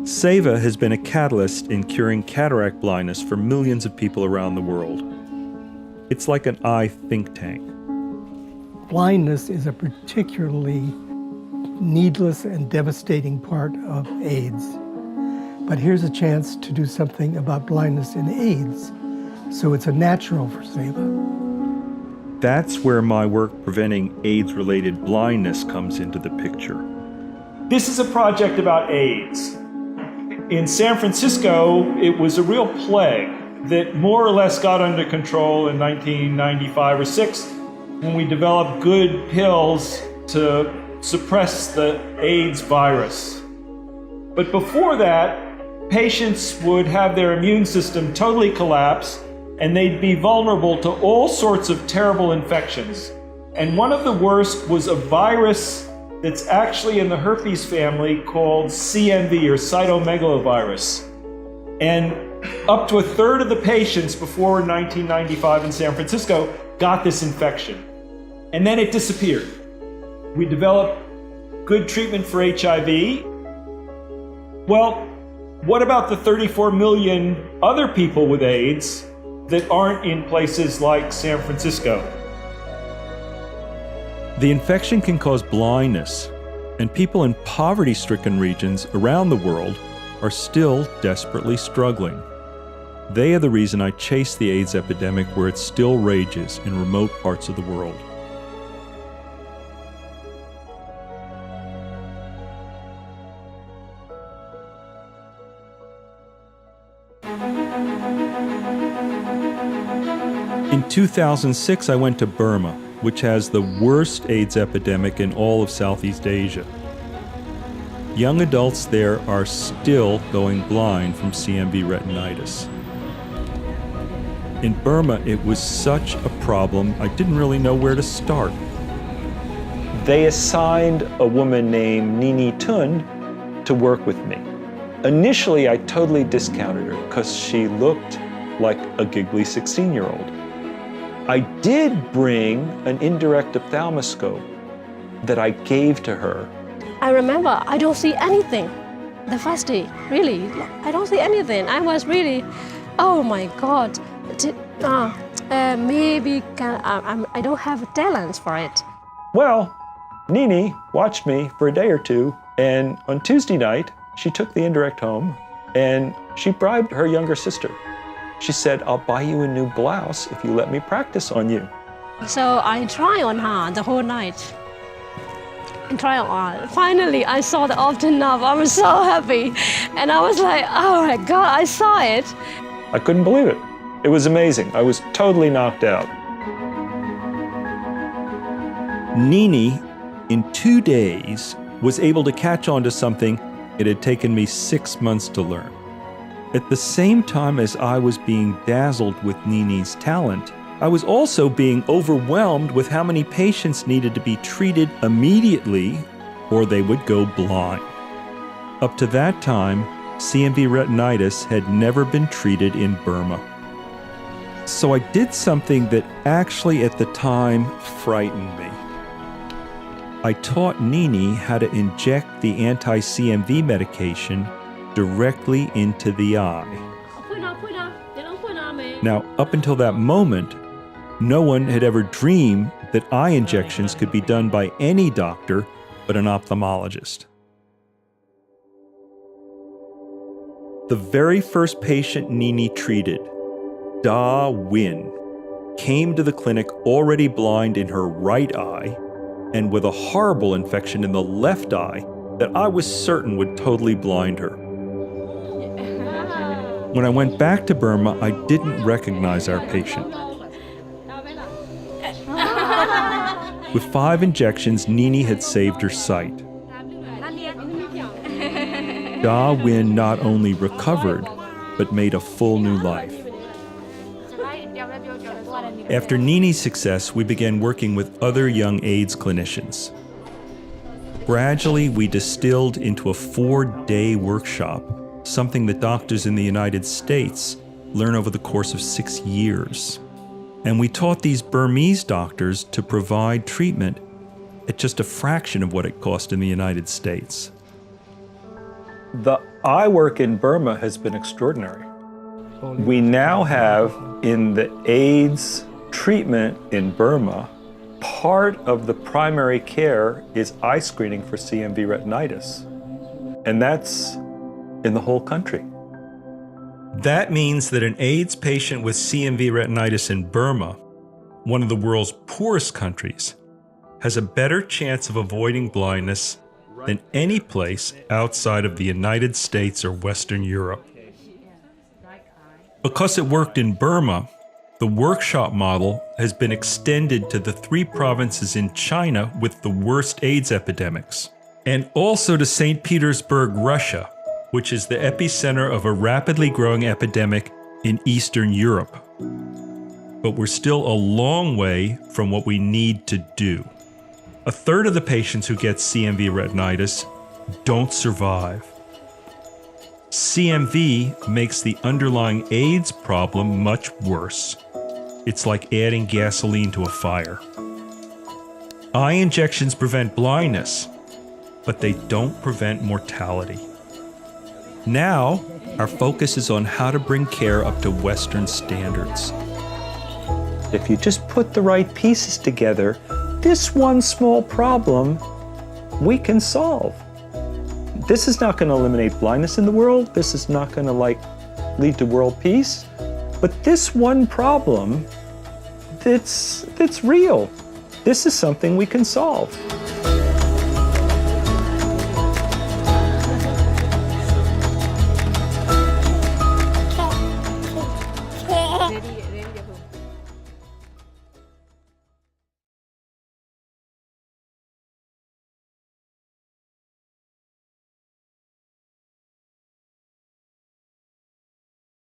Seva has been a catalyst in curing cataract blindness for millions of people around the world. It's like an eye think tank. Blindness is a particularly needless and devastating part of AIDS. But here's a chance to do something about blindness in AIDS, so it's a natural for Seva. That's where my work preventing AIDS-related blindness comes into the picture. This is a project about AIDS. In San Francisco, it was a real plague that more or less got under control in 1995 or 6 when we developed good pills to suppress the AIDS virus. But before that, patients would have their immune system totally collapse and they'd be vulnerable to all sorts of terrible infections. And one of the worst was a virus that's actually in the herpes family called CMV, or cytomegalovirus. And up to a third of the patients before 1995 in San Francisco got this infection. And then it disappeared. We developed good treatment for HIV. Well, what about the 34 million other people with AIDS that aren't in places like San Francisco? The infection can cause blindness, and people in poverty-stricken regions around the world are still desperately struggling. They are the reason I chase the AIDS epidemic where it still rages in remote parts of the world. In 2006, I went to Burma, which has the worst AIDS epidemic in all of Southeast Asia. Young adults there are still going blind from CMV retinitis. In Burma, it was such a problem, I didn't really know where to start. They assigned a woman named Nini Tun to work with me. Initially, I totally discounted her because she looked like a giggly 16-year-old. I did bring an indirect ophthalmoscope that I gave to her. I remember I don't see anything the first day, really. I don't see anything. I was really, oh my God. Maybe I don't have talents for it. Well, Nini watched me for a day or two, and on Tuesday night, she took the indirect home and she bribed her younger sister. She said, "I'll buy you a new blouse if you let me practice on you." So I tried on her the whole night. And try on. Finally, I saw the optic nerve. I was so happy. And I was like, oh my God, I saw it. I couldn't believe it. It was amazing. I was totally knocked out. Nini, in 2 days, was able to catch on to something it had taken me 6 months to learn. At the same time as I was being dazzled with Nini's talent, I was also being overwhelmed with how many patients needed to be treated immediately or they would go blind. Up to that time, CMV retinitis had never been treated in Burma. So I did something that actually at the time frightened me. I taught Nini how to inject the anti-CMV medication directly into the eye. Now, up until that moment, no one had ever dreamed that eye injections could be done by any doctor but an ophthalmologist. The very first patient Nini treated, Da Win, came to the clinic already blind in her right eye and with a horrible infection in the left eye that I was certain would totally blind her. When I went back to Burma, I didn't recognize our patient. With 5 injections, Nini had saved her sight. Da Win not only recovered, but made a full new life. After Nini's success, we began working with other young AIDS clinicians. Gradually, we distilled into a 4-day workshop, something that doctors in the United States learn over the course of 6 years. And we taught these Burmese doctors to provide treatment at just a fraction of what it cost in the United States. The eye work in Burma has been extraordinary. We now have in the AIDS treatment in Burma, part of the primary care is eye screening for CMV retinitis. And that's in the whole country. That means that an AIDS patient with CMV retinitis in Burma, one of the world's poorest countries, has a better chance of avoiding blindness than any place outside of the United States or Western Europe. Because it worked in Burma, the workshop model has been extended to the 3 provinces in China with the worst AIDS epidemics, and also to St. Petersburg, Russia, which is the epicenter of a rapidly growing epidemic in Eastern Europe. But we're still a long way from what we need to do. A third of the patients who get CMV retinitis don't survive. CMV makes the underlying AIDS problem much worse. It's like adding gasoline to a fire. Eye injections prevent blindness, but they don't prevent mortality. Now, our focus is on how to bring care up to Western standards. If you just put the right pieces together, this one small problem we can solve. This is not going to eliminate blindness in the world. This is not going to lead to world peace. But this one problem that's real. This is something we can solve.